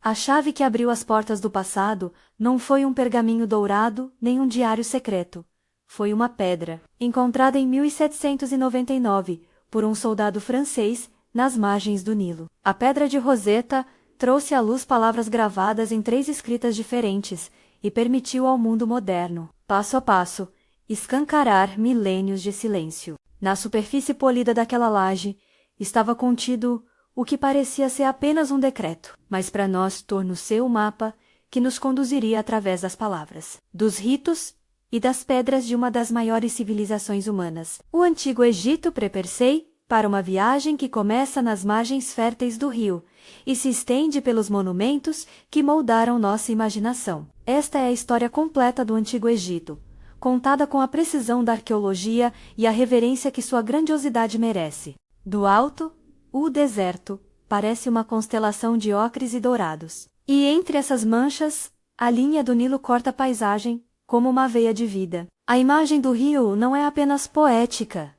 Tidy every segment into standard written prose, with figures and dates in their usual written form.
A chave que abriu as portas do passado não foi um pergaminho dourado nem um diário secreto. Foi uma pedra, encontrada em 1799 por um soldado francês nas margens do Nilo. A pedra de Roseta trouxe à luz palavras gravadas em 3 escritas diferentes e permitiu ao mundo moderno, passo a passo, escancarar milênios de silêncio. Na superfície polida daquela laje estava contido o que parecia ser apenas um decreto, mas para nós tornou-se o mapa que nos conduziria através das palavras, dos ritos e das pedras de uma das maiores civilizações humanas. O Antigo Egito prepara-se para uma viagem que começa nas margens férteis do rio e se estende pelos monumentos que moldaram nossa imaginação. Esta é a história completa do Antigo Egito, contada com a precisão da arqueologia e a reverência que sua grandiosidade merece. Do alto, o deserto parece uma constelação de ocres e dourados. E entre essas manchas, a linha do Nilo corta a paisagem como uma veia de vida. A imagem do rio não é apenas poética,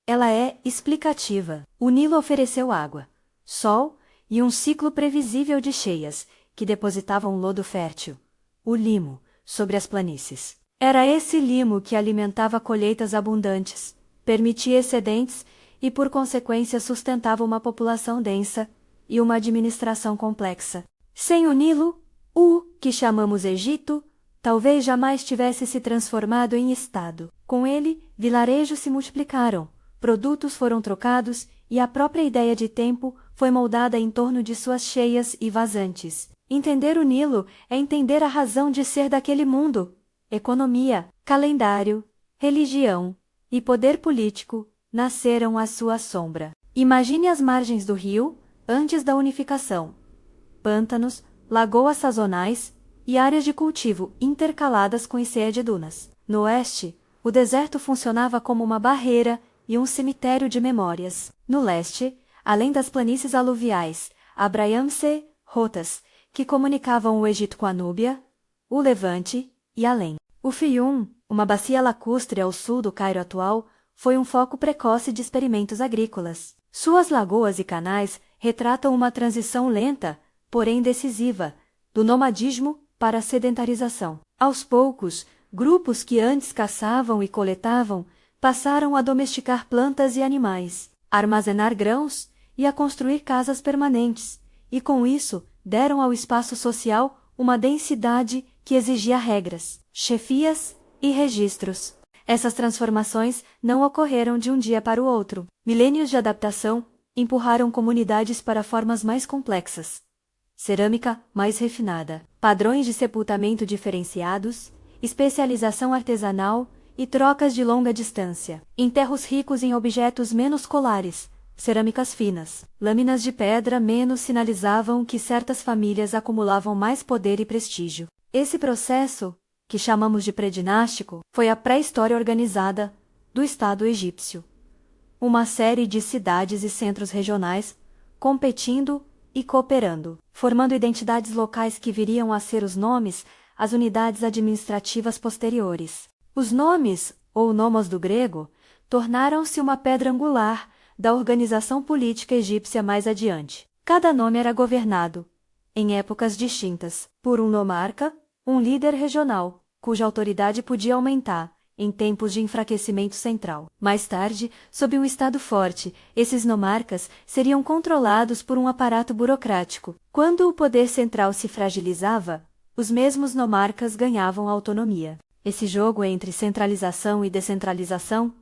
ela é explicativa. O Nilo ofereceu água, sol e um ciclo previsível de cheias, que depositavam lodo fértil, o limo, sobre as planícies. Era esse limo que alimentava colheitas abundantes, permitia excedentes e, por consequência, sustentava uma população densa e uma administração complexa. Sem o Nilo, o que chamamos Egito talvez jamais tivesse se transformado em estado. Com ele, vilarejos se multiplicaram, produtos foram trocados e a própria ideia de tempo foi moldada em torno de suas cheias e vazantes. Entender o Nilo é entender a razão de ser daquele mundo. Economia, calendário, religião e poder político nasceram à sua sombra. Imagine as margens do rio antes da unificação. Pântanos, lagoas sazonais e áreas de cultivo intercaladas com enseia de dunas. No oeste, o deserto funcionava como uma barreira e um cemitério de memórias. No leste, além das planícies aluviais, abraiam-se rotas que comunicavam o Egito com a Núbia, o Levante e além. O Fium, uma bacia lacustre ao sul do Cairo atual, foi um foco precoce de experimentos agrícolas. Suas lagoas e canais retratam uma transição lenta, porém decisiva, do nomadismo para a sedentarização. Aos poucos, grupos que antes caçavam e coletavam passaram a domesticar plantas e animais, a armazenar grãos e a construir casas permanentes, e com isso deram ao espaço social uma densidade que exigia regras, chefias e registros. Essas transformações não ocorreram de um dia para o outro. Milênios de adaptação empurraram comunidades para formas mais complexas, cerâmica mais refinada, padrões de sepultamento diferenciados, especialização artesanal e trocas de longa distância, enterros ricos em objetos menos colares, cerâmicas finas, lâminas de pedra menos sinalizavam que certas famílias acumulavam mais poder e prestígio. Esse processo, que chamamos de pré-dinástico, foi a pré-história organizada do Estado egípcio. Uma série de cidades e centros regionais competindo e cooperando, formando identidades locais que viriam a ser os nomes, as unidades administrativas posteriores. Os nomes, ou nomos do grego, tornaram-se uma pedra angular da organização política egípcia mais adiante. Cada nome era governado, em épocas distintas, por um nomarca, um líder regional, cuja autoridade podia aumentar em tempos de enfraquecimento central. Mais tarde, sob um Estado forte, esses nomarcas seriam controlados por um aparato burocrático. Quando o poder central se fragilizava, os mesmos nomarcas ganhavam autonomia. Esse jogo entre centralização e descentralização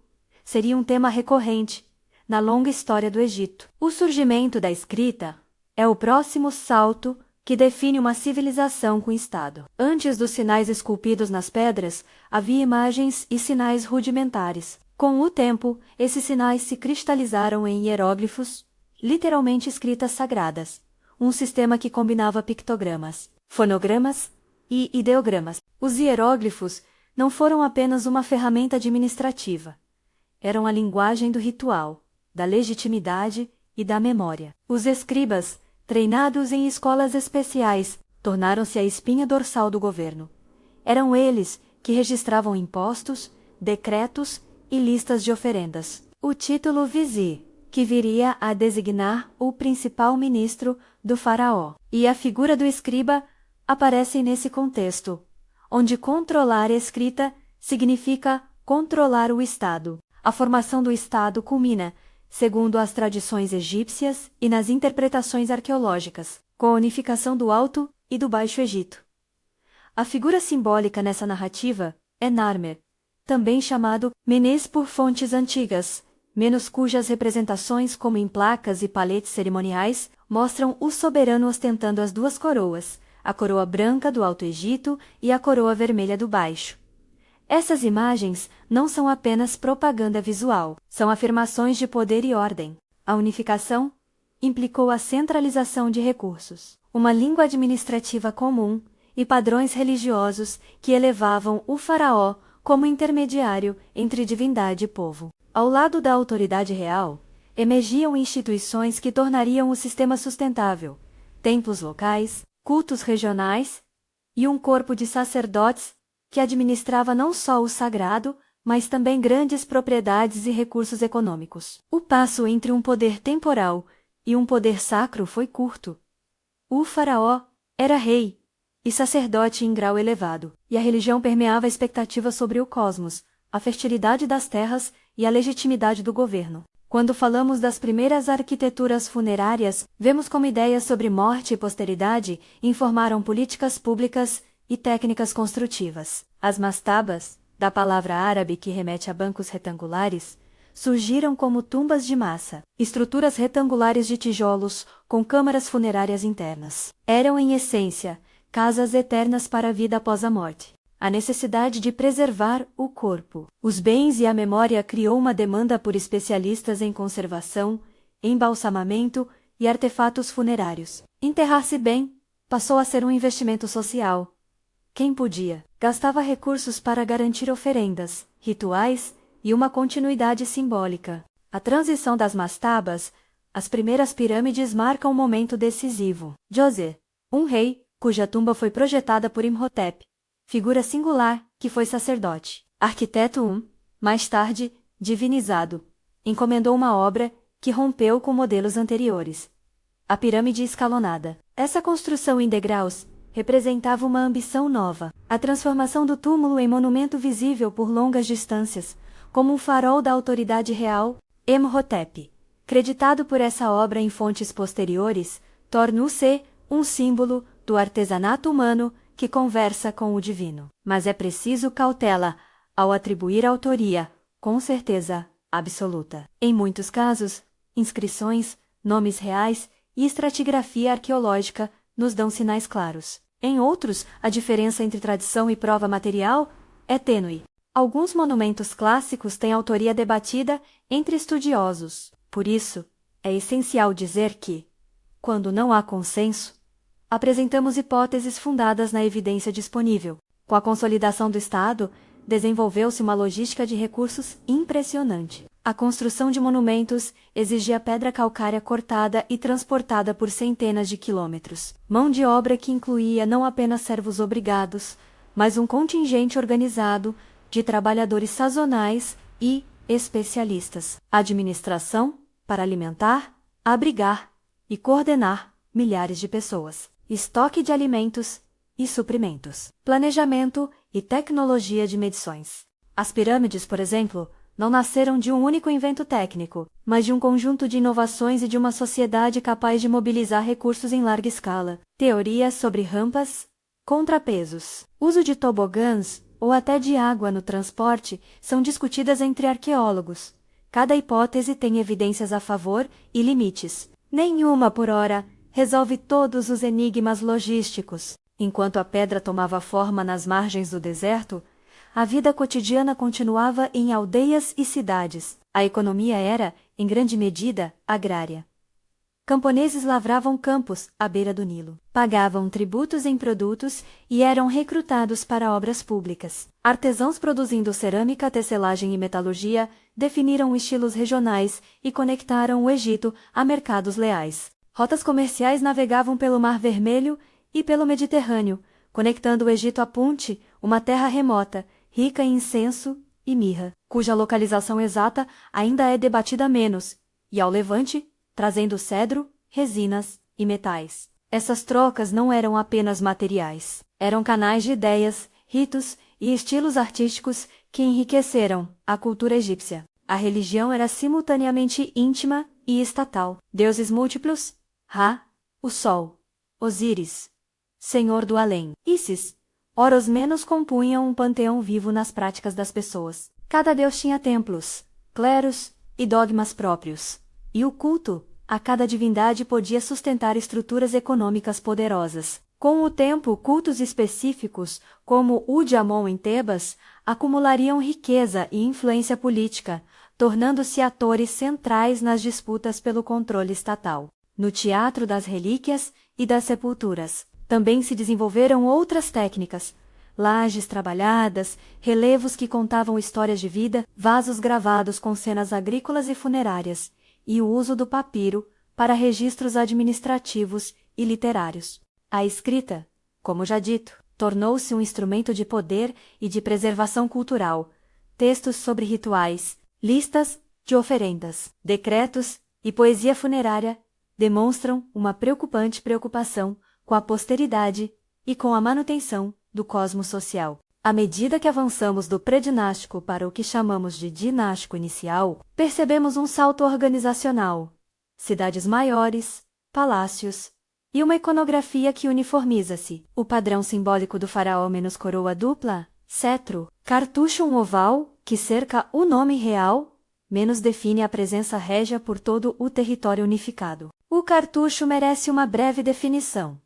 seria um tema recorrente na longa história do Egito. O surgimento da escrita é o próximo salto que define uma civilização com Estado. Antes dos sinais esculpidos nas pedras, havia imagens e sinais rudimentares. Com o tempo, esses sinais se cristalizaram em hieróglifos, literalmente escritas sagradas, um sistema que combinava pictogramas, fonogramas e ideogramas. Os hieróglifos não foram apenas uma ferramenta administrativa. Eram a linguagem do ritual, da legitimidade e da memória. Os escribas, treinados em escolas especiais, tornaram-se a espinha dorsal do governo. Eram eles que registravam impostos, decretos e listas de oferendas. O título vizir, que viria a designar o principal ministro do faraó. E a figura do escriba aparece nesse contexto, onde controlar a escrita significa controlar o Estado. A formação do Estado culmina, segundo as tradições egípcias e nas interpretações arqueológicas, com a unificação do Alto e do Baixo Egito. A figura simbólica nessa narrativa é Narmer, também chamado Menes por fontes antigas, menos cujas representações, como em placas e paletes cerimoniais, mostram o soberano ostentando as duas coroas, a coroa branca do Alto Egito e a coroa vermelha do Baixo. Essas imagens não são apenas propaganda visual, são afirmações de poder e ordem. A unificação implicou a centralização de recursos, uma língua administrativa comum e padrões religiosos que elevavam o faraó como intermediário entre divindade e povo. Ao lado da autoridade real, emergiam instituições que tornariam o sistema sustentável, templos locais, cultos regionais e um corpo de sacerdotes que administrava não só o sagrado, mas também grandes propriedades e recursos econômicos. O passo entre um poder temporal e um poder sacro foi curto. O faraó era rei e sacerdote em grau elevado, e a religião permeava a expectativa sobre o cosmos, a fertilidade das terras e a legitimidade do governo. Quando falamos das primeiras arquiteturas funerárias, vemos como ideias sobre morte e posteridade informaram políticas públicas e técnicas construtivas. As mastabas, da palavra árabe que remete a bancos retangulares, surgiram como tumbas de massa, estruturas retangulares de tijolos com câmaras funerárias internas. Eram, em essência, casas eternas para a vida após a morte. A necessidade de preservar o corpo, os bens e a memória criou uma demanda por especialistas em conservação, embalsamamento e artefatos funerários. Enterrar-se bem passou a ser um investimento social. Quem podia, gastava recursos para garantir oferendas, rituais e uma continuidade simbólica. A transição das mastabas, as primeiras pirâmides marcam um momento decisivo. Djoser, um rei, cuja tumba foi projetada por Imhotep, figura singular, que foi sacerdote. Arquiteto mais tarde, divinizado, encomendou uma obra que rompeu com modelos anteriores. A pirâmide escalonada. Essa construção em degraus representava uma ambição nova, a transformação do túmulo em monumento visível por longas distâncias, como um farol da autoridade real. Imhotep, creditado por essa obra em fontes posteriores, torna-se um símbolo do artesanato humano que conversa com o divino. Mas é preciso cautela ao atribuir autoria, com certeza absoluta. Em muitos casos, inscrições, nomes reais e estratigrafia arqueológica nos dão sinais claros. Em outros, a diferença entre tradição e prova material é tênue. Alguns monumentos clássicos têm autoria debatida entre estudiosos. Por isso, é essencial dizer que, quando não há consenso, apresentamos hipóteses fundadas na evidência disponível. Com a consolidação do Estado, desenvolveu-se uma logística de recursos impressionante. A construção de monumentos exigia pedra calcária cortada e transportada por centenas de quilômetros. Mão de obra que incluía não apenas servos obrigados, mas um contingente organizado de trabalhadores sazonais e especialistas. Administração para alimentar, abrigar e coordenar milhares de pessoas. Estoque de alimentos e suprimentos. Planejamento e tecnologia de medições. As pirâmides, por exemplo, não nasceram de um único invento técnico, mas de um conjunto de inovações e de uma sociedade capaz de mobilizar recursos em larga escala. Teorias sobre rampas, contrapesos, uso de tobogãs ou até de água no transporte são discutidas entre arqueólogos. Cada hipótese tem evidências a favor e limites. Nenhuma, por hora, resolve todos os enigmas logísticos. Enquanto a pedra tomava forma nas margens do deserto, a vida cotidiana continuava em aldeias e cidades. A economia era, em grande medida, agrária. Camponeses lavravam campos à beira do Nilo, pagavam tributos em produtos e eram recrutados para obras públicas. Artesãos produzindo cerâmica, tecelagem e metalurgia definiram estilos regionais e conectaram o Egito a mercados leais. Rotas comerciais navegavam pelo Mar Vermelho e pelo Mediterrâneo, conectando o Egito a Punte, uma terra remota, rica em incenso e mirra, cuja localização exata ainda é debatida menos, e ao Levante, trazendo cedro, resinas e metais. Essas trocas não eram apenas materiais. Eram canais de ideias, ritos e estilos artísticos que enriqueceram a cultura egípcia. A religião era simultaneamente íntima e estatal. Deuses múltiplos, Ra, o Sol, Osíris, Senhor do Além, Ísis, Horus compunham um panteão vivo nas práticas das pessoas. Cada deus tinha templos, cleros e dogmas próprios, e o culto a cada divindade podia sustentar estruturas econômicas poderosas. Com o tempo, cultos específicos, como o de Amon em Tebas, acumulariam riqueza e influência política, tornando-se atores centrais nas disputas pelo controle estatal. No teatro das relíquias e das sepulturas, também se desenvolveram outras técnicas: lajes trabalhadas, relevos que contavam histórias de vida, vasos gravados com cenas agrícolas e funerárias, e o uso do papiro para registros administrativos e literários. A escrita, como já dito, tornou-se um instrumento de poder e de preservação cultural. Textos sobre rituais, listas de oferendas, decretos e poesia funerária demonstram uma preocupante preocupação com a posteridade e com a manutenção do cosmos social. À medida que avançamos do pré-dinástico para o que chamamos de dinástico inicial, percebemos um salto organizacional, cidades maiores, palácios e uma iconografia que uniformiza-se. O padrão simbólico do faraó menos coroa dupla, cetro, cartucho oval, que cerca o nome real, menos define a presença régia por todo o território unificado. O cartucho merece uma breve definição.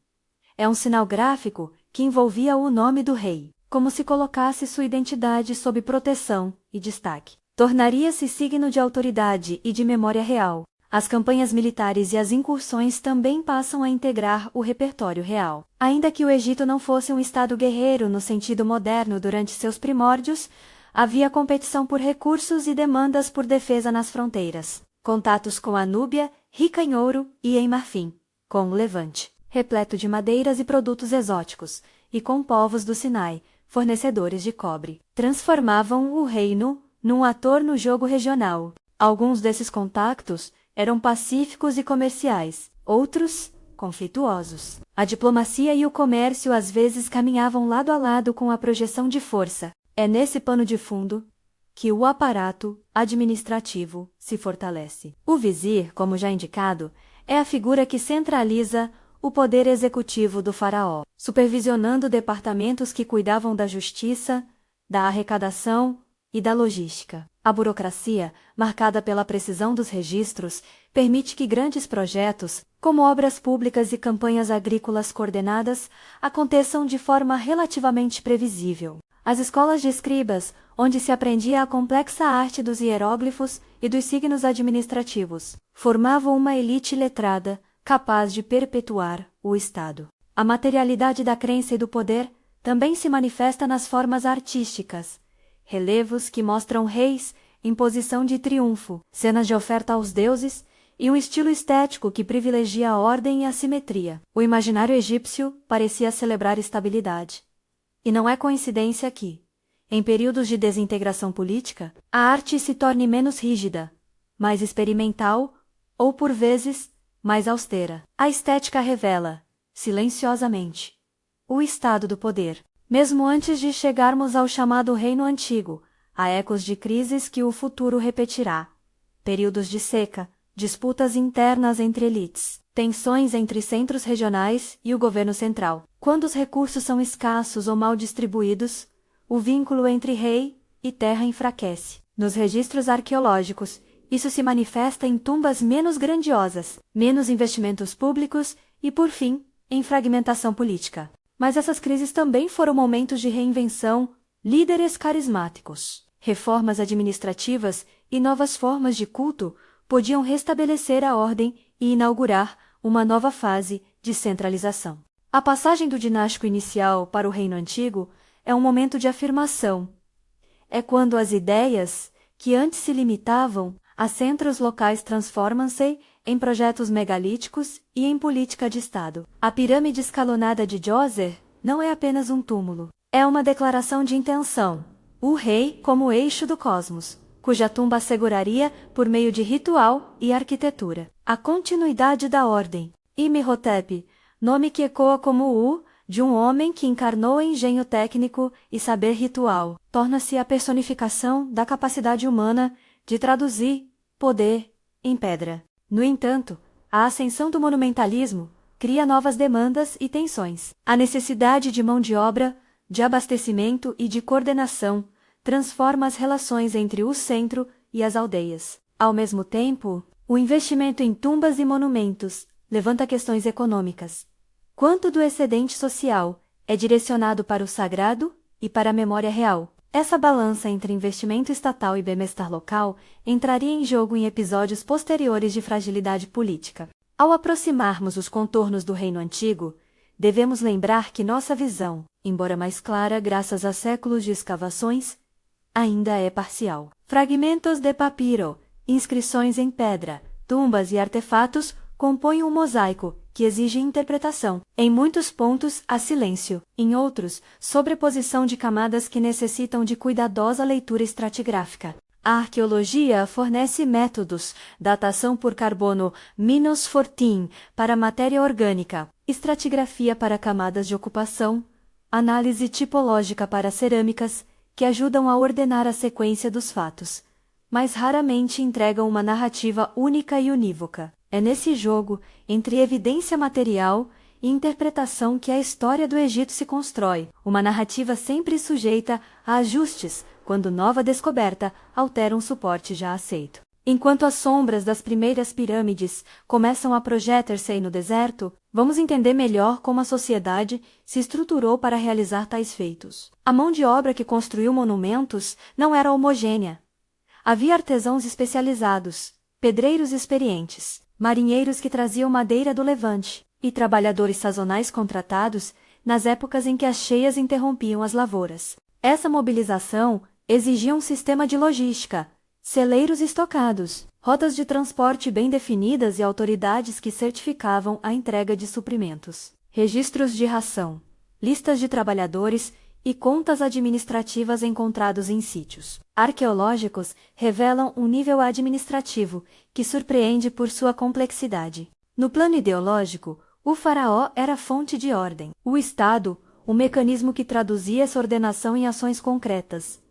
É um sinal gráfico que envolvia o nome do rei, como se colocasse sua identidade sob proteção e destaque. Tornaria-se signo de autoridade e de memória real. As campanhas militares e as incursões também passam a integrar o repertório real. Ainda que o Egito não fosse um estado guerreiro no sentido moderno durante seus primórdios, havia competição por recursos e demandas por defesa nas fronteiras. Contatos com a Núbia, rica em ouro e em marfim, com o Levante, repleto de madeiras e produtos exóticos, e com povos do Sinai, fornecedores de cobre, transformavam o reino num ator no jogo regional. Alguns desses contactos eram pacíficos e comerciais, outros, conflituosos. A diplomacia e o comércio às vezes caminhavam lado a lado com a projeção de força. É nesse pano de fundo que o aparato administrativo se fortalece. O vizir, como já indicado, é a figura que centraliza o poder executivo do faraó, supervisionando departamentos que cuidavam da justiça, da arrecadação e da logística. A burocracia, marcada pela precisão dos registros, permite que grandes projetos, como obras públicas e campanhas agrícolas coordenadas, aconteçam de forma relativamente previsível. As escolas de escribas, onde se aprendia a complexa arte dos hieróglifos e dos signos administrativos, formavam uma elite letrada, capaz de perpetuar o Estado. A materialidade da crença e do poder também se manifesta nas formas artísticas. Relevos que mostram reis em posição de triunfo, cenas de oferta aos deuses e um estilo estético que privilegia a ordem e a simetria. O imaginário egípcio parecia celebrar estabilidade. E não é coincidência que, em períodos de desintegração política, a arte se torne menos rígida, mais experimental ou, por vezes, mais austera. A estética revela, silenciosamente, o estado do poder. Mesmo antes de chegarmos ao chamado Reino Antigo, há ecos de crises que o futuro repetirá. Períodos de seca, disputas internas entre elites, tensões entre centros regionais e o governo central. Quando os recursos são escassos ou mal distribuídos, o vínculo entre rei e terra enfraquece. Nos registros arqueológicos, isso se manifesta em tumbas menos grandiosas, menos investimentos públicos e, por fim, em fragmentação política. Mas essas crises também foram momentos de reinvenção, líderes carismáticos, reformas administrativas e novas formas de culto podiam restabelecer a ordem e inaugurar uma nova fase de centralização. A passagem do dinástico inicial para o Reino Antigo é um momento de afirmação. É quando as ideias, que antes se limitavam a centros locais, transformam-se em projetos megalíticos e em política de Estado. A pirâmide escalonada de Djoser não é apenas um túmulo. É uma declaração de intenção. O rei como eixo do cosmos, cuja tumba asseguraria, por meio de ritual e arquitetura, a continuidade da ordem. Imhotep, nome que ecoa como o de um homem que encarnou engenho técnico e saber ritual, torna-se a personificação da capacidade humana de traduzir poder em pedra. No entanto, a ascensão do monumentalismo cria novas demandas e tensões. A necessidade de mão de obra, de abastecimento e de coordenação transforma as relações entre o centro e as aldeias. Ao mesmo tempo, o investimento em tumbas e monumentos levanta questões econômicas. Quanto do excedente social é direcionado para o sagrado e para a memória real? Essa balança entre investimento estatal e bem-estar local entraria em jogo em episódios posteriores de fragilidade política. Ao aproximarmos os contornos do Reino Antigo, devemos lembrar que nossa visão, embora mais clara graças a séculos de escavações, ainda é parcial. Fragmentos de papiro, inscrições em pedra, tumbas e artefatos compõem um mosaico que exige interpretação. Em muitos pontos, há silêncio. Em outros, sobreposição de camadas que necessitam de cuidadosa leitura estratigráfica. A arqueologia fornece métodos, datação por carbono -14 para matéria orgânica, estratigrafia para camadas de ocupação, análise tipológica para cerâmicas, que ajudam a ordenar a sequência dos fatos, mas raramente entregam uma narrativa única e unívoca. É nesse jogo, entre evidência material e interpretação, que a história do Egito se constrói, uma narrativa sempre sujeita a ajustes, quando nova descoberta altera um suporte já aceito. Enquanto as sombras das primeiras pirâmides começam a projetar-se no deserto, vamos entender melhor como a sociedade se estruturou para realizar tais feitos. A mão de obra que construiu monumentos não era homogênea. Havia artesãos especializados, pedreiros experientes, marinheiros que traziam madeira do Levante, e trabalhadores sazonais contratados nas épocas em que as cheias interrompiam as lavouras. Essa mobilização exigia um sistema de logística, celeiros estocados, rotas de transporte bem definidas e autoridades que certificavam a entrega de suprimentos, registros de ração, listas de trabalhadores e contas administrativas encontrados em sítios arqueológicos revelam um nível administrativo que surpreende por sua complexidade. No plano ideológico, o faraó era fonte de ordem. O Estado, o mecanismo que traduzia essa ordenação em ações concretas.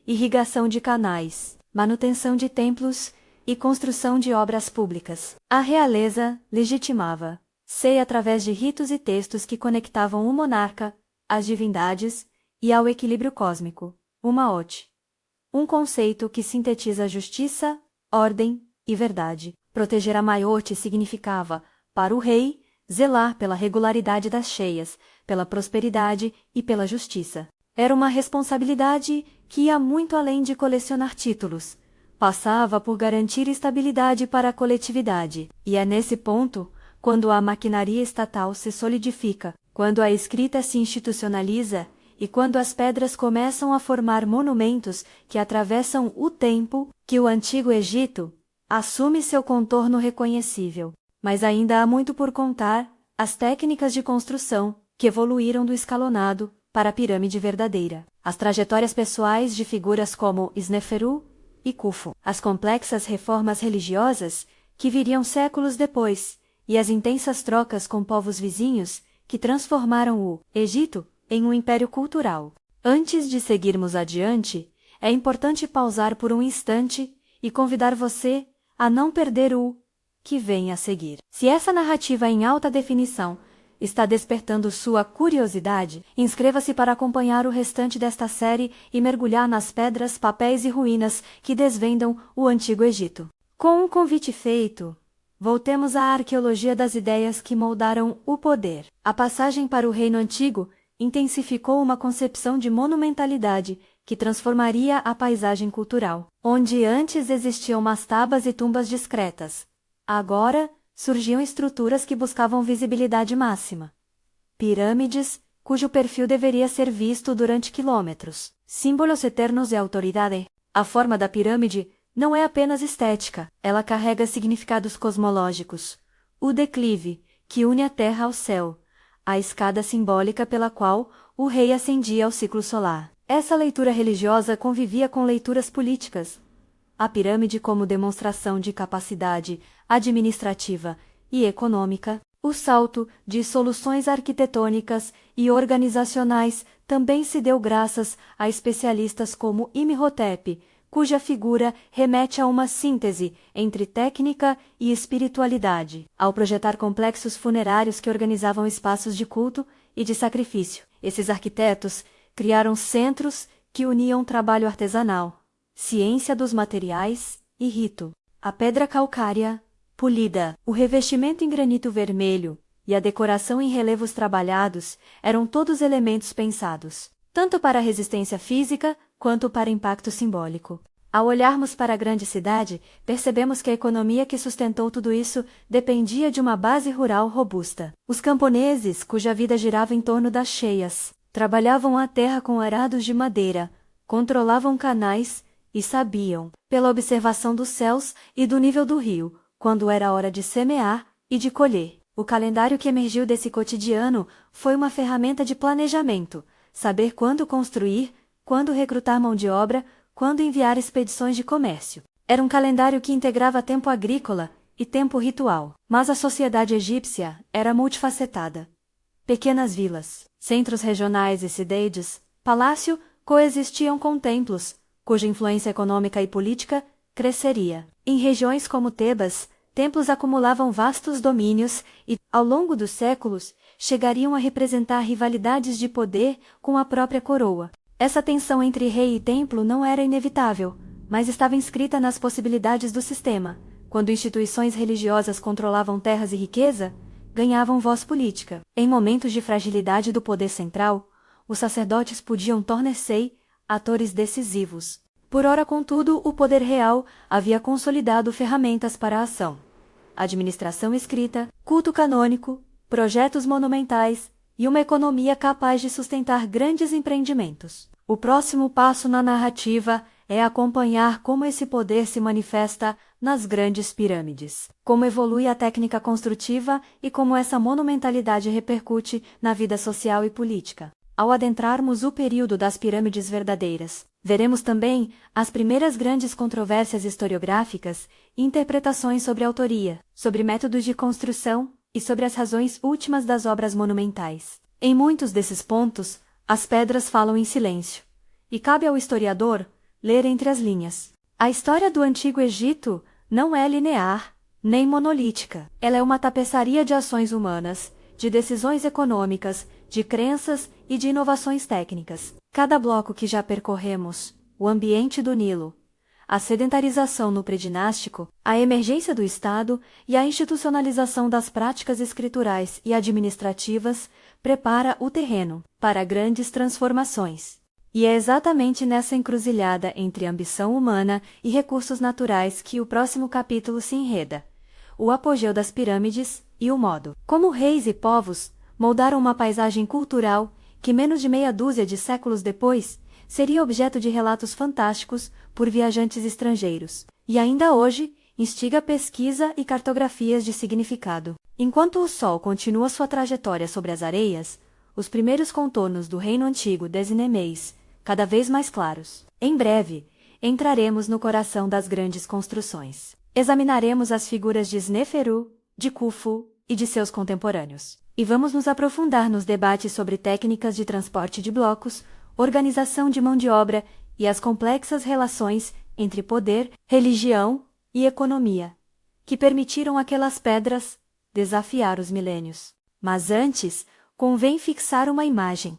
Irrigação de canais, manutenção de templos e construção de obras públicas. A realeza legitimava-se através de ritos e textos que conectavam o monarca, as divindades e ao equilíbrio cósmico, o Maat. Um conceito que sintetiza justiça, ordem e verdade. Proteger a Maiote significava, para o rei, zelar pela regularidade das cheias, pela prosperidade e pela justiça. Era uma responsabilidade que ia muito além de colecionar títulos. Passava por garantir estabilidade para a coletividade. E é nesse ponto, quando a maquinaria estatal se solidifica, quando a escrita se institucionaliza e quando as pedras começam a formar monumentos que atravessam o tempo, que o Antigo Egito assume seu contorno reconhecível. Mas ainda há muito por contar: as técnicas de construção, que evoluíram do escalonado para a pirâmide verdadeira, as trajetórias pessoais de figuras como Sneferu e Khufu, as complexas reformas religiosas que viriam séculos depois, e as intensas trocas com povos vizinhos que transformaram o Egito em um império cultural. Antes de seguirmos adiante, é importante pausar por um instante e convidar você a não perder o que vem a seguir. Se essa narrativa em alta definição está despertando sua curiosidade, inscreva-se para acompanhar o restante desta série e mergulhar nas pedras, papéis e ruínas que desvendam o Antigo Egito. Com um convite feito, voltemos à arqueologia das ideias que moldaram o poder. A passagem para o Reino Antigo intensificou uma concepção de monumentalidade que transformaria a paisagem cultural. Onde antes existiam mastabas e tumbas discretas, agora surgiam estruturas que buscavam visibilidade máxima. Pirâmides, cujo perfil deveria ser visto durante quilômetros. Símbolos eternos de autoridade. A forma da pirâmide não é apenas estética, ela carrega significados cosmológicos. O declive, que une a terra ao céu. A escada simbólica pela qual o rei ascendia ao ciclo solar. Essa leitura religiosa convivia com leituras políticas. A pirâmide como demonstração de capacidade administrativa e econômica, O salto de soluções arquitetônicas e organizacionais também se deu graças a especialistas como Imhotep, cuja figura remete a uma síntese entre técnica e espiritualidade. Ao projetar complexos funerários que organizavam espaços de culto e de sacrifício, esses arquitetos criaram centros que uniam trabalho artesanal, ciência dos materiais e rito. A pedra calcária, polida, o revestimento em granito vermelho e a decoração em relevos trabalhados eram todos elementos pensados, tanto para resistência física quanto para impacto simbólico. Ao olharmos para a grande cidade, percebemos que a economia que sustentou tudo isso dependia de uma base rural robusta. Os camponeses, cuja vida girava em torno das cheias, trabalhavam a terra com arados de madeira, controlavam canais e sabiam, pela observação dos céus e do nível do rio, quando era hora de semear e de colher. O calendário que emergiu desse cotidiano foi uma ferramenta de planejamento, saber quando construir, quando recrutar mão de obra, quando enviar expedições de comércio. Era um calendário que integrava tempo agrícola e tempo ritual. Mas a sociedade egípcia era multifacetada. Pequenas vilas, centros regionais e cidades, palácio coexistiam com templos, cuja influência econômica e política cresceria. Em regiões como Tebas, templos acumulavam vastos domínios e, ao longo dos séculos, chegariam a representar rivalidades de poder com a própria coroa. Essa tensão entre rei e templo não era inevitável, mas estava inscrita nas possibilidades do sistema. Quando instituições religiosas controlavam terras e riqueza, ganhavam voz política. Em momentos de fragilidade do poder central, os sacerdotes podiam tornar-se atores decisivos. Por ora, contudo, o poder real havia consolidado ferramentas para a ação. Administração escrita, culto canônico, projetos monumentais e uma economia capaz de sustentar grandes empreendimentos. O próximo passo na narrativa é acompanhar como esse poder se manifesta nas grandes pirâmides, como evolui a técnica construtiva e como essa monumentalidade repercute na vida social e política. Ao adentrarmos o período das pirâmides verdadeiras, veremos também as primeiras grandes controvérsias historiográficas e interpretações sobre autoria, sobre métodos de construção e sobre as razões últimas das obras monumentais. Em muitos desses pontos, as pedras falam em silêncio, e cabe ao historiador ler entre as linhas. A história do Antigo Egito não é linear, nem monolítica. Ela é uma tapeçaria de ações humanas, de decisões econômicas, de crenças e de inovações técnicas. Cada bloco que já percorremos, o ambiente do Nilo, a sedentarização no predinástico, a emergência do Estado e a institucionalização das práticas escriturais e administrativas prepara o terreno para grandes transformações. E é exatamente nessa encruzilhada entre ambição humana e recursos naturais que o próximo capítulo se enreda, o apogeu das pirâmides e o modo como reis e povos moldaram uma paisagem cultural que menos de meia dúzia de séculos depois seria objeto de relatos fantásticos por viajantes estrangeiros, e ainda hoje instiga pesquisa e cartografias de significado. Enquanto o Sol continua sua trajetória sobre as areias, os primeiros contornos do Reino Antigo desenham-se cada vez mais claros. Em breve, entraremos no coração das grandes construções. Examinaremos as figuras de Sneferu, de Khufu e de seus contemporâneos. E vamos nos aprofundar nos debates sobre técnicas de transporte de blocos, organização de mão de obra e as complexas relações entre poder, religião e economia, que permitiram aquelas pedras desafiar os milênios. Mas antes, convém fixar uma imagem.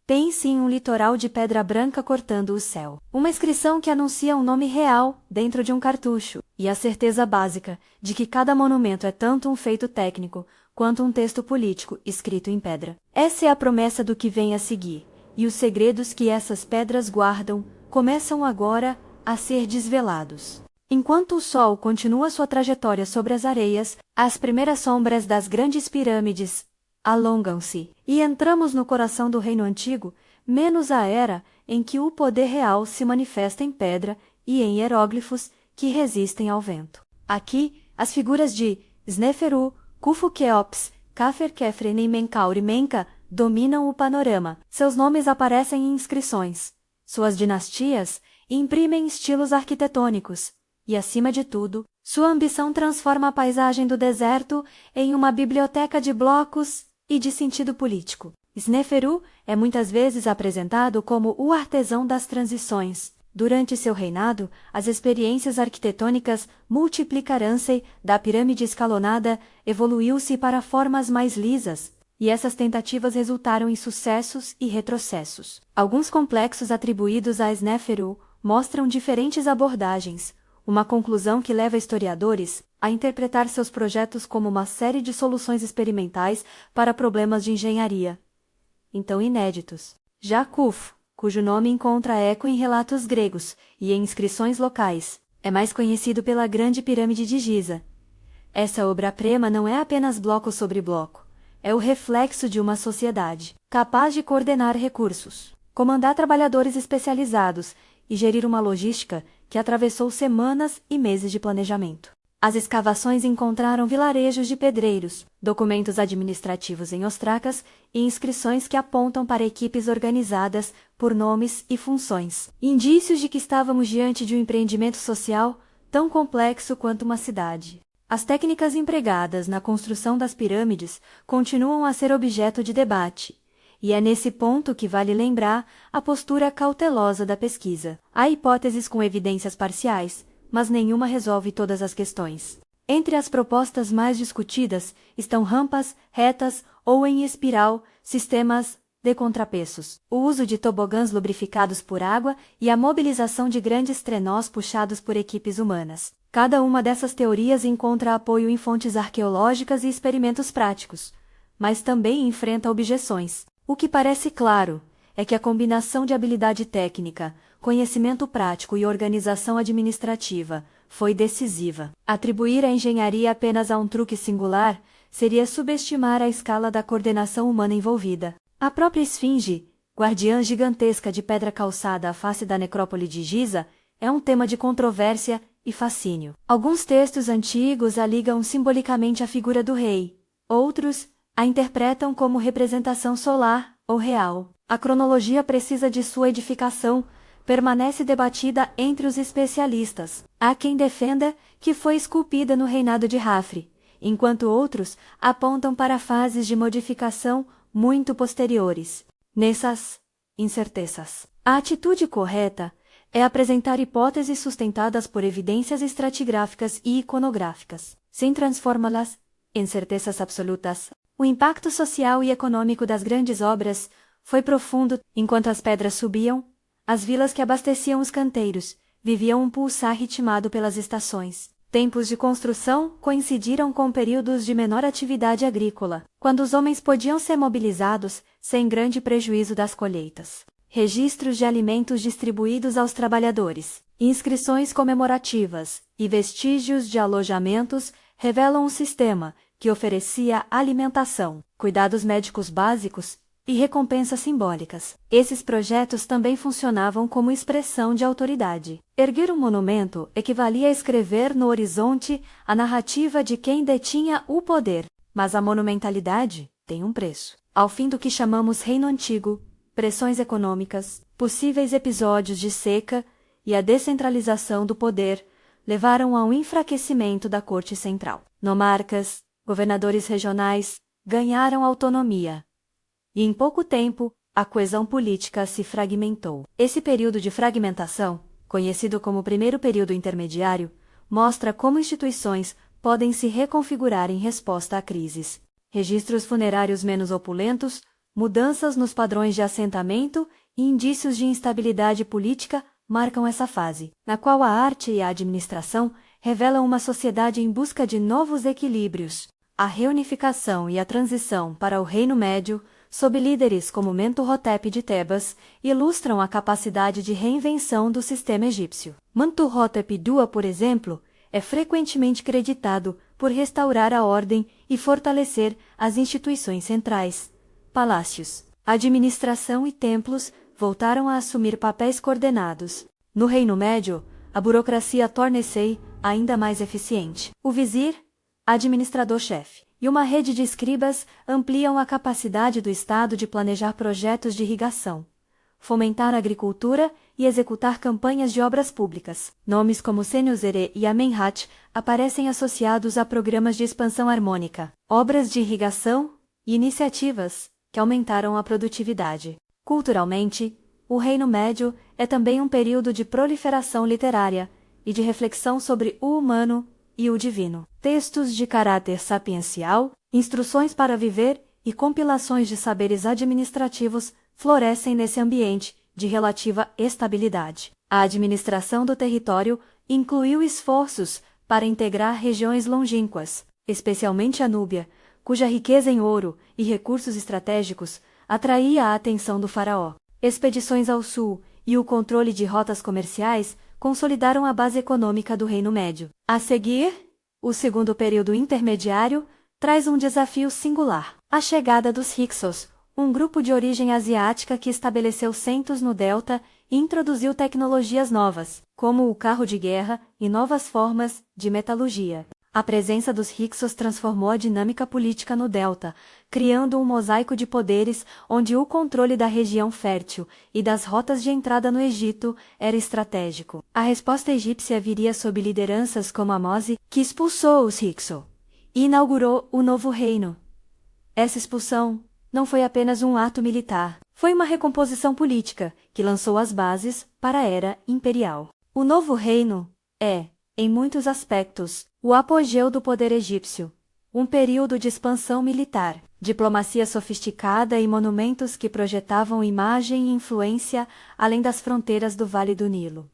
Pense em um litoral de pedra branca cortando o céu. Uma inscrição que anuncia um nome real dentro de um cartucho, e a certeza básica de que cada monumento é tanto um feito técnico quanto um texto político escrito em pedra. Essa é a promessa do que vem a seguir, e os segredos que essas pedras guardam começam agora a ser desvelados. Enquanto o Sol continua sua trajetória sobre as areias, as primeiras sombras das grandes pirâmides alongam-se, e entramos no coração do Reino Antigo, menos a era em que o poder real se manifesta em pedra e em hieróglifos que resistem ao vento. Aqui, as figuras de Sneferu, Khufu Keops, Khafer-Khafre e Menkaure Menka dominam o panorama. Seus nomes aparecem em inscrições. Suas dinastias imprimem estilos arquitetônicos. E, acima de tudo, Sua ambição transforma a paisagem do deserto em uma biblioteca de blocos e de sentido político. Sneferu é muitas vezes apresentado como o artesão das transições. Durante seu reinado, as experiências arquitetônicas multiplicaram-se, da pirâmide escalonada evoluiu-se para formas mais lisas, e essas tentativas resultaram em sucessos e retrocessos. Alguns complexos atribuídos a Sneferu mostram diferentes abordagens, uma conclusão que leva historiadores a interpretar seus projetos como uma série de soluções experimentais para problemas de engenharia, então inéditos. Já Khufu, cujo nome encontra eco em relatos gregos e em inscrições locais, é mais conhecido pela Grande Pirâmide de Giza. Essa obra-prima não é apenas bloco sobre bloco, é o reflexo de uma sociedade capaz de coordenar recursos, comandar trabalhadores especializados e gerir uma logística que atravessou semanas e meses de planejamento. As escavações encontraram vilarejos de pedreiros, documentos administrativos em ostracas e inscrições que apontam para equipes organizadas por nomes e funções. Indícios de que estávamos diante de um empreendimento social tão complexo quanto uma cidade. As técnicas empregadas na construção das pirâmides continuam a ser objeto de debate, e é nesse ponto que vale lembrar a postura cautelosa da pesquisa. Há hipóteses com evidências parciais, mas nenhuma resolve todas as questões. Entre as propostas mais discutidas estão rampas, retas ou em espiral, sistemas de contrapesos, o uso de tobogãs lubrificados por água e a mobilização de grandes trenós puxados por equipes humanas. Cada uma dessas teorias encontra apoio em fontes arqueológicas e experimentos práticos, mas também enfrenta objeções. O que parece claro é que a combinação de habilidade técnica, conhecimento prático e organização administrativa foi decisiva. Atribuir a engenharia apenas a um truque singular seria subestimar a escala da coordenação humana envolvida. A própria esfinge, guardiã gigantesca de pedra calçada à face da necrópole de Giza, é um tema de controvérsia e fascínio. Alguns textos antigos a ligam simbolicamente à figura do rei, outros a interpretam como representação solar ou real. A cronologia precisa de sua edificação permanece debatida entre os especialistas. Há quem defenda que foi esculpida no reinado de Khafre, enquanto outros apontam para fases de modificação muito posteriores. Nessas incertezas, a atitude correta é apresentar hipóteses sustentadas por evidências estratigráficas e iconográficas, sem transformá-las em certezas absolutas. O impacto social e econômico das grandes obras foi profundo. Enquanto as pedras subiam, as vilas que abasteciam os canteiros viviam um pulsar ritmado pelas estações. Tempos de construção coincidiram com períodos de menor atividade agrícola, quando os homens podiam ser mobilizados sem grande prejuízo das colheitas. Registros de alimentos distribuídos aos trabalhadores, inscrições comemorativas e vestígios de alojamentos revelam um sistema que oferecia alimentação, cuidados médicos básicos e recompensas simbólicas. Esses projetos também funcionavam como expressão de autoridade. Erguer um monumento equivalia a escrever no horizonte a narrativa de quem detinha o poder, mas a monumentalidade tem um preço. Ao fim do que chamamos Reino Antigo, pressões econômicas, possíveis episódios de seca e a descentralização do poder levaram a um enfraquecimento da corte central. Nomarcas, governadores regionais ganharam autonomia, e em pouco tempo a coesão política se fragmentou. Esse período de fragmentação, conhecido como primeiro período intermediário, mostra como instituições podem se reconfigurar em resposta a crises. Registros funerários menos opulentos, mudanças nos padrões de assentamento e indícios de instabilidade política marcam essa fase, na qual a arte e a administração revelam uma sociedade em busca de novos equilíbrios. A reunificação e a transição para o Reino Médio, sob líderes como Mentuhotep de Tebas, ilustram a capacidade de reinvenção do sistema egípcio. Mentuhotep II, por exemplo, é frequentemente creditado por restaurar a ordem e fortalecer as instituições centrais. Palácios, administração e templos voltaram a assumir papéis coordenados. No Reino Médio, a burocracia torna-se ainda mais eficiente. O vizir, administrador-chefe, e uma rede de escribas ampliam a capacidade do Estado de planejar projetos de irrigação, fomentar a agricultura e executar campanhas de obras públicas. Nomes como Senusere e Amenhotep aparecem associados a programas de expansão harmônica, obras de irrigação e iniciativas que aumentaram a produtividade. Culturalmente, o Reino Médio é também um período de proliferação literária e de reflexão sobre o humano e o divino. Textos de caráter sapiencial, instruções para viver e compilações de saberes administrativos florescem nesse ambiente de relativa estabilidade. A administração do território incluiu esforços para integrar regiões longínquas, especialmente a Núbia, cuja riqueza em ouro e recursos estratégicos atraía a atenção do faraó. Expedições ao sul e o controle de rotas comerciais consolidaram a base econômica do Reino Médio. A seguir, o segundo período intermediário traz um desafio singular: a chegada dos Hyksos, um grupo de origem asiática que estabeleceu centros no delta e introduziu tecnologias novas, como o carro de guerra e novas formas de metalurgia. A presença dos Hyksos transformou a dinâmica política no delta, criando um mosaico de poderes onde o controle da região fértil e das rotas de entrada no Egito era estratégico. A resposta egípcia viria sob lideranças como Amose, que expulsou os Hyksos e inaugurou o novo reino. Essa expulsão não foi apenas um ato militar, foi uma recomposição política que lançou as bases para a era imperial. O novo reino é, em muitos aspectos, o apogeu do poder egípcio, um período de expansão militar, diplomacia sofisticada e monumentos que projetavam imagem e influência além das fronteiras do Vale do Nilo.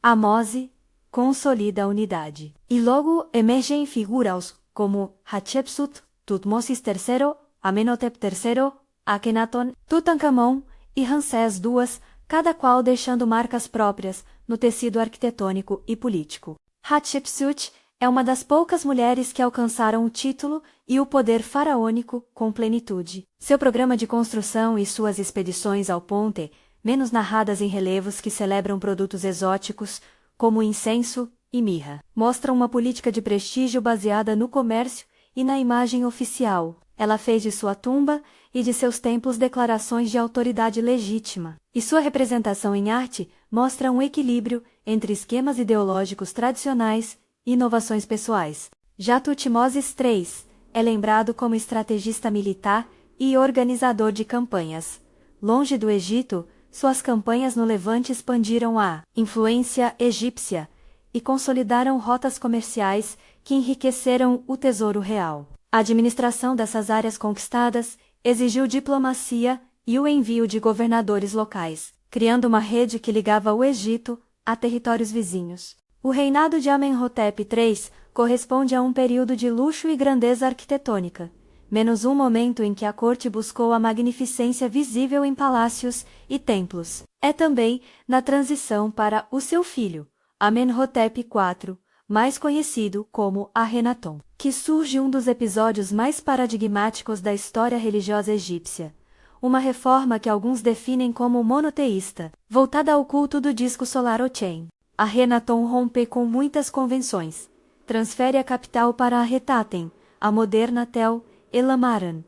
Amose consolida a unidade. E logo emergem figuras como Hatshepsut, Tutmosis III, Amenhotep III, Akhenaton, Tutankhamon e Ramsés II, cada qual deixando marcas próprias no tecido arquitetônico e político. Hatshepsut é uma das poucas mulheres que alcançaram o título e o poder faraônico com plenitude. Seu programa de construção e suas expedições ao Ponte, menos narradas em relevos que celebram produtos exóticos, como incenso e mirra, mostram uma política de prestígio baseada no comércio e na imagem oficial. Ela fez de sua tumba e de seus templos declarações de autoridade legítima, e sua representação em arte mostra um equilíbrio entre esquemas ideológicos tradicionais e inovações pessoais. Já Tutmosis III é lembrado como estrategista militar e organizador de campanhas. Longe do Egito, suas campanhas no Levante expandiram a influência egípcia e consolidaram rotas comerciais que enriqueceram o tesouro real. A administração dessas áreas conquistadas exigiu diplomacia e o envio de governadores locais, criando uma rede que ligava o Egito a territórios vizinhos. O reinado de Amenhotep III corresponde a um período de luxo e grandeza arquitetônica, menos um momento em que a corte buscou a magnificência visível em palácios e templos. É também na transição para o seu filho, Amenhotep IV, mais conhecido como Akhenaton, que surge um dos episódios mais paradigmáticos da história religiosa egípcia, uma reforma que alguns definem como monoteísta, voltada ao culto do disco solar Ochen. Akhenaton rompe com muitas convenções, transfere a capital para Arretaten, a moderna Tel El-Amaran,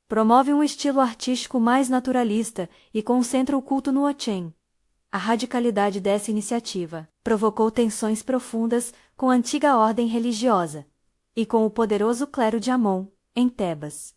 promove um estilo artístico mais naturalista e concentra o culto no Ochen. A radicalidade dessa iniciativa provocou tensões profundas com a antiga ordem religiosa e com o poderoso clero de Amon, em Tebas.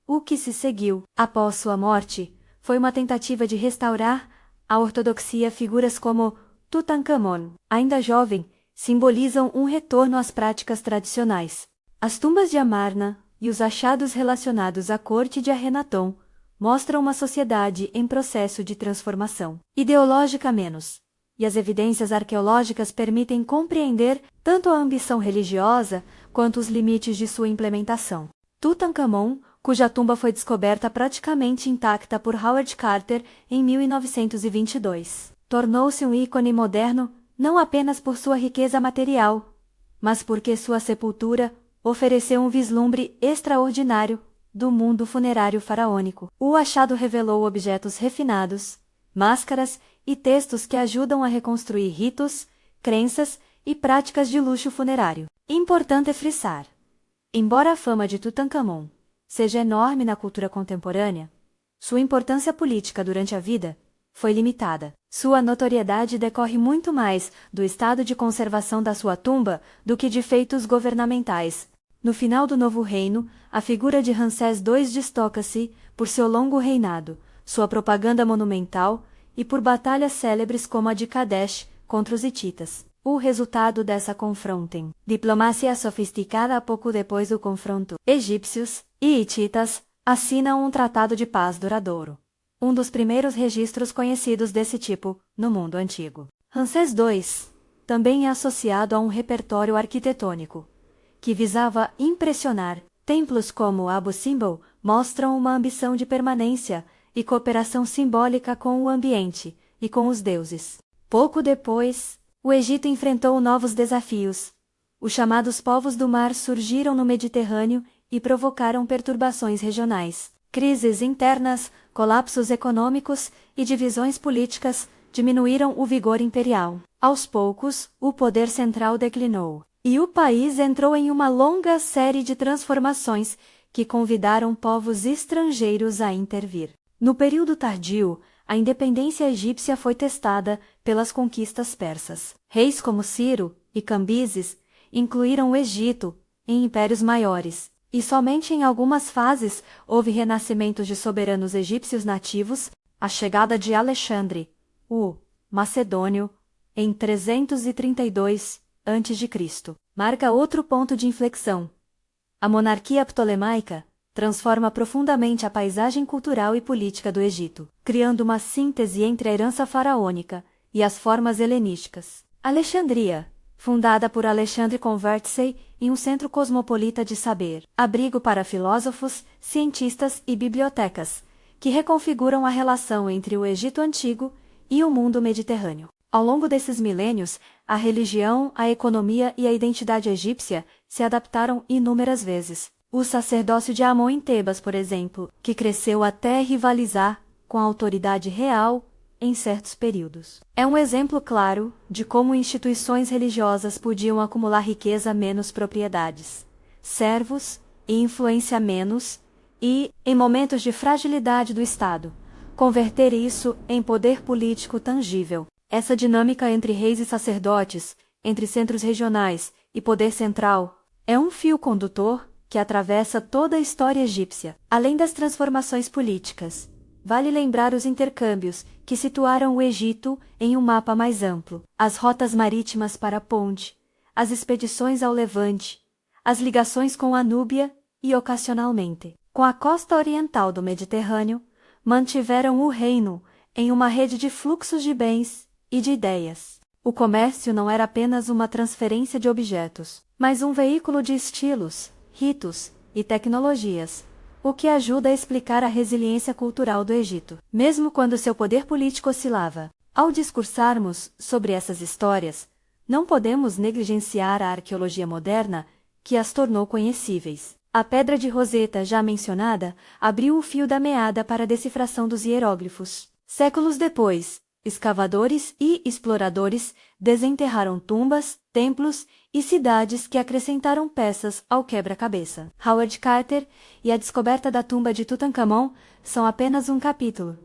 O que se seguiu, após sua morte, foi uma tentativa de restaurar a ortodoxia. Figuras como Tutankhamon, ainda jovem, simbolizam um retorno às práticas tradicionais. As tumbas de Amarna e os achados relacionados à corte de Akhenaton mostram uma sociedade em processo de transformação. Ideológica menos, e as evidências arqueológicas permitem compreender tanto a ambição religiosa quanto os limites de sua implementação. Tutankhamon, cuja tumba foi descoberta praticamente intacta por Howard Carter em 1922, tornou-se um ícone moderno não apenas por sua riqueza material, mas porque sua sepultura ofereceu um vislumbre extraordinário do mundo funerário faraônico. O achado revelou objetos refinados, máscaras e textos que ajudam a reconstruir ritos, crenças e práticas de luxo funerário. Importante frisar: embora a fama de Tutankhamon seja enorme na cultura contemporânea, sua importância política durante a vida foi limitada. Sua notoriedade decorre muito mais do estado de conservação da sua tumba do que de feitos governamentais. No final do Novo Reino, a figura de Ramsés II destaca-se por seu longo reinado, sua propaganda monumental e por batalhas célebres como a de Kadesh contra os hititas. O resultado dessa confrontem diplomacia sofisticada pouco depois do confronto, egípcios e hititas assinam um tratado de paz duradouro. Um dos primeiros registros conhecidos desse tipo no mundo antigo. Ramsés II também é associado a um repertório arquitetônico que visava impressionar. Templos como Abu Simbel mostram uma ambição de permanência e cooperação simbólica com o ambiente e com os deuses. Pouco depois, o Egito enfrentou novos desafios. Os chamados povos do mar surgiram no Mediterrâneo e provocaram perturbações regionais. Crises internas, colapsos econômicos e divisões políticas diminuíram o vigor imperial. Aos poucos, o poder central declinou, e o país entrou em uma longa série de transformações que convidaram povos estrangeiros a intervir. No período tardio, a independência egípcia foi testada pelas conquistas persas. Reis como Ciro e Cambises incluíram o Egito em impérios maiores, e somente em algumas fases houve renascimentos de soberanos egípcios nativos. A chegada de Alexandre, o Macedônio, em 332 a.C., marca outro ponto de inflexão. A monarquia ptolemaica transforma profundamente a paisagem cultural e política do Egito, criando uma síntese entre a herança faraônica e as formas helenísticas. Alexandria, fundada por Alexandre, converte-se em um centro cosmopolita de saber, abrigo para filósofos, cientistas e bibliotecas, que reconfiguram a relação entre o Egito antigo e o mundo mediterrâneo. Ao longo desses milênios, a religião, a economia e a identidade egípcia se adaptaram inúmeras vezes. O sacerdócio de Amon em Tebas, por exemplo, que cresceu até rivalizar com a autoridade real em certos períodos. É um exemplo claro de como instituições religiosas podiam acumular riqueza menos propriedades, servos e influência menos, e, em momentos de fragilidade do Estado, converter isso em poder político tangível. Essa dinâmica entre reis e sacerdotes, entre centros regionais e poder central, é um fio condutor que atravessa toda a história egípcia. Além das transformações políticas, vale lembrar os intercâmbios que situaram o Egito em um mapa mais amplo, as rotas marítimas para a ponte, as expedições ao Levante, as ligações com a Núbia e, ocasionalmente, com a costa oriental do Mediterrâneo, mantiveram o reino em uma rede de fluxos de bens e de ideias. O comércio não era apenas uma transferência de objetos, mas um veículo de estilos, ritos e tecnologias, o que ajuda a explicar a resiliência cultural do Egito, mesmo quando seu poder político oscilava. Ao discursarmos sobre essas histórias, não podemos negligenciar a arqueologia moderna que as tornou conhecíveis. A pedra de Roseta, já mencionada, abriu o fio da meada para a decifração dos hieróglifos. Séculos depois, escavadores e exploradores desenterraram tumbas, templos e cidades que acrescentaram peças ao quebra-cabeça. Howard Carter e a descoberta da tumba de Tutankhamon são apenas um capítulo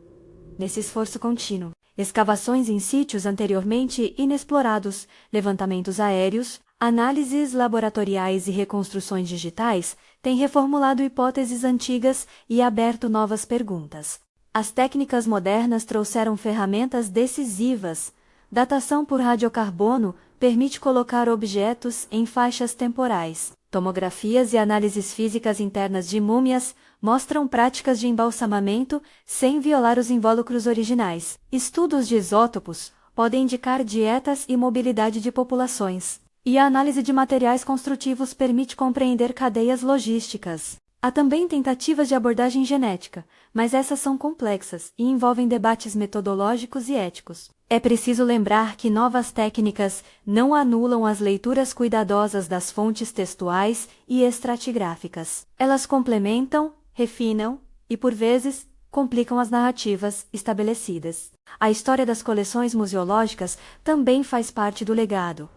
nesse esforço contínuo. Escavações em sítios anteriormente inexplorados, levantamentos aéreos, análises laboratoriais e reconstruções digitais têm reformulado hipóteses antigas e aberto novas perguntas. As técnicas modernas trouxeram ferramentas decisivas. Datação por radiocarbono permite colocar objetos em faixas temporais. Tomografias e análises físicas internas de múmias mostram práticas de embalsamamento sem violar os invólucros originais. Estudos de isótopos podem indicar dietas e mobilidade de populações. E a análise de materiais construtivos permite compreender cadeias logísticas. Há também tentativas de abordagem genética, mas essas são complexas e envolvem debates metodológicos e éticos. É preciso lembrar que novas técnicas não anulam as leituras cuidadosas das fontes textuais e estratigráficas. Elas complementam, refinam e, por vezes, complicam as narrativas estabelecidas. A história das coleções museológicas também faz parte do legado.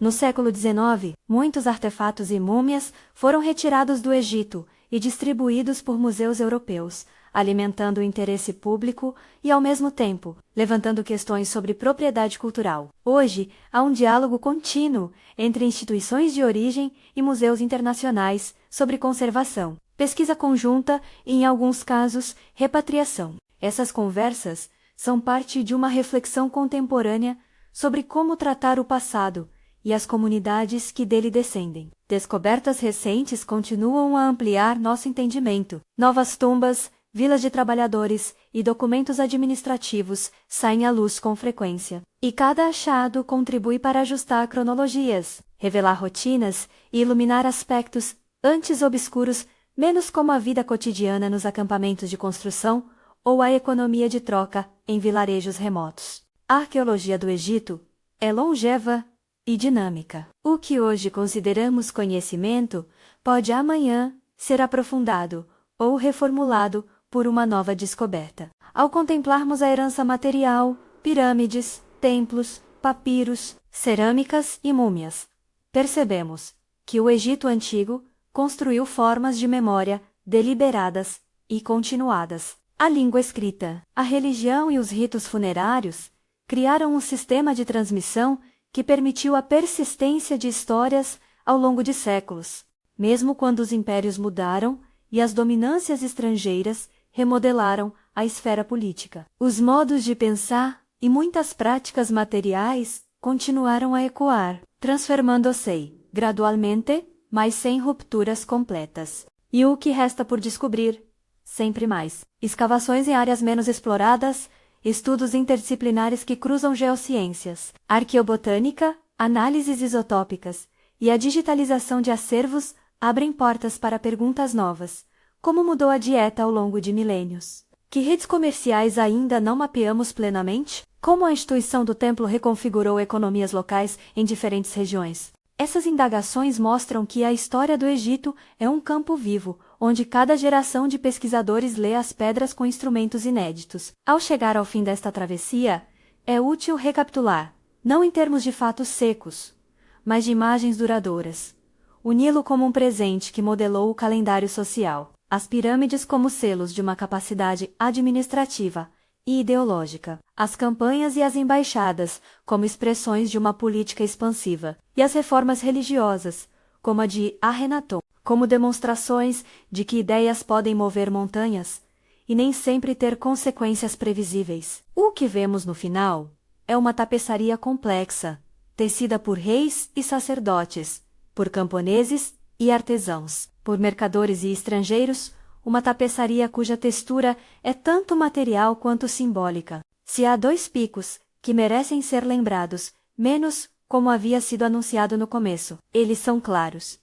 No século XIX, muitos artefatos e múmias foram retirados do Egito e distribuídos por museus europeus, alimentando o interesse público e, ao mesmo tempo, levantando questões sobre propriedade cultural. Hoje, há um diálogo contínuo entre instituições de origem e museus internacionais sobre conservação, pesquisa conjunta e, em alguns casos, repatriação. Essas conversas são parte de uma reflexão contemporânea sobre como tratar o passado e as comunidades que dele descendem. Descobertas recentes continuam a ampliar nosso entendimento. Novas tumbas, vilas de trabalhadores e documentos administrativos saem à luz com frequência. E cada achado contribui para ajustar cronologias, revelar rotinas e iluminar aspectos antes obscuros, menos como a vida cotidiana nos acampamentos de construção ou a economia de troca em vilarejos remotos. A arqueologia do Egito é longeva e dinâmica. O que hoje consideramos conhecimento pode amanhã ser aprofundado ou reformulado por uma nova descoberta. Ao contemplarmos a herança material, pirâmides, templos, papiros, cerâmicas e múmias, percebemos que o Egito Antigo construiu formas de memória deliberadas e continuadas. A língua escrita, a religião e os ritos funerários criaram um sistema de transmissão que permitiu a persistência de histórias ao longo de séculos, mesmo quando os impérios mudaram e as dominâncias estrangeiras remodelaram a esfera política. Os modos de pensar e muitas práticas materiais continuaram a ecoar, transformando-se gradualmente, mas sem rupturas completas. E o que resta por descobrir? Sempre mais. Escavações em áreas menos exploradas, estudos interdisciplinares que cruzam geociências, arqueobotânica, análises isotópicas e a digitalização de acervos abrem portas para perguntas novas. Como mudou a dieta ao longo de milênios? Que redes comerciais ainda não mapeamos plenamente? Como a instituição do templo reconfigurou economias locais em diferentes regiões? Essas indagações mostram que a história do Egito é um campo vivo, onde cada geração de pesquisadores lê as pedras com instrumentos inéditos. Ao chegar ao fim desta travessia, é útil recapitular, não em termos de fatos secos, mas de imagens duradouras. O Nilo como um presente que modelou o calendário social, as pirâmides como selos de uma capacidade administrativa e ideológica, as campanhas e as embaixadas como expressões de uma política expansiva, e as reformas religiosas, como a de Akhenaton, como demonstrações de que ideias podem mover montanhas e nem sempre ter consequências previsíveis. O que vemos no final é uma tapeçaria complexa, tecida por reis e sacerdotes, por camponeses e artesãos, por mercadores e estrangeiros, uma tapeçaria cuja textura é tanto material quanto simbólica. Se há dois picos que merecem ser lembrados, menos como havia sido anunciado no começo, eles são claros.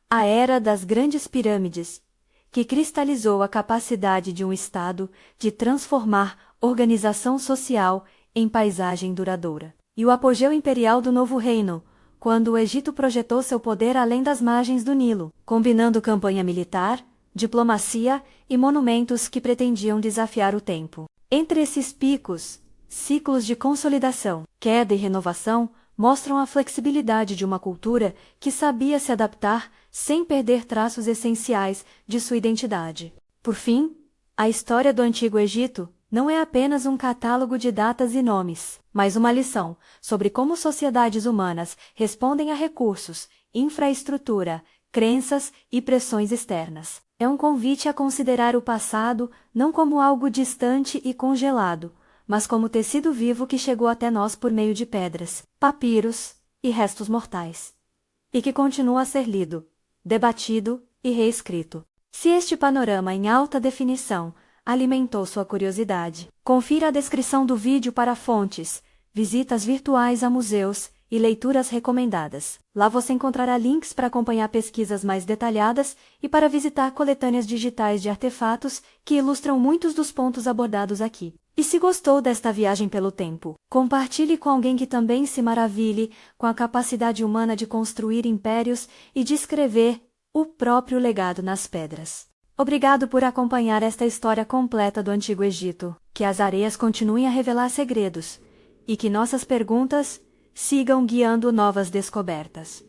A era das grandes pirâmides, que cristalizou a capacidade de um Estado de transformar organização social em paisagem duradoura. E o apogeu imperial do novo reino, quando o Egito projetou seu poder além das margens do Nilo, combinando campanha militar, diplomacia e monumentos que pretendiam desafiar o tempo. Entre esses picos, ciclos de consolidação, queda e renovação mostram a flexibilidade de uma cultura que sabia se adaptar sem perder traços essenciais de sua identidade. Por fim, a história do Antigo Egito não é apenas um catálogo de datas e nomes, mas uma lição sobre como sociedades humanas respondem a recursos, infraestrutura, crenças e pressões externas. É um convite a considerar o passado não como algo distante e congelado, mas como tecido vivo que chegou até nós por meio de pedras, papiros e restos mortais, e que continua a ser lido, debatido e reescrito. Se este panorama em alta definição alimentou sua curiosidade, confira a descrição do vídeo para fontes, visitas virtuais a museus e leituras recomendadas. Lá você encontrará links para acompanhar pesquisas mais detalhadas e para visitar coletâneas digitais de artefatos que ilustram muitos dos pontos abordados aqui. E se gostou desta viagem pelo tempo, compartilhe com alguém que também se maravilhe com a capacidade humana de construir impérios e de escrever o próprio legado nas pedras. Obrigado por acompanhar esta história completa do Antigo Egito. Que as areias continuem a revelar segredos e que nossas perguntas sigam guiando novas descobertas.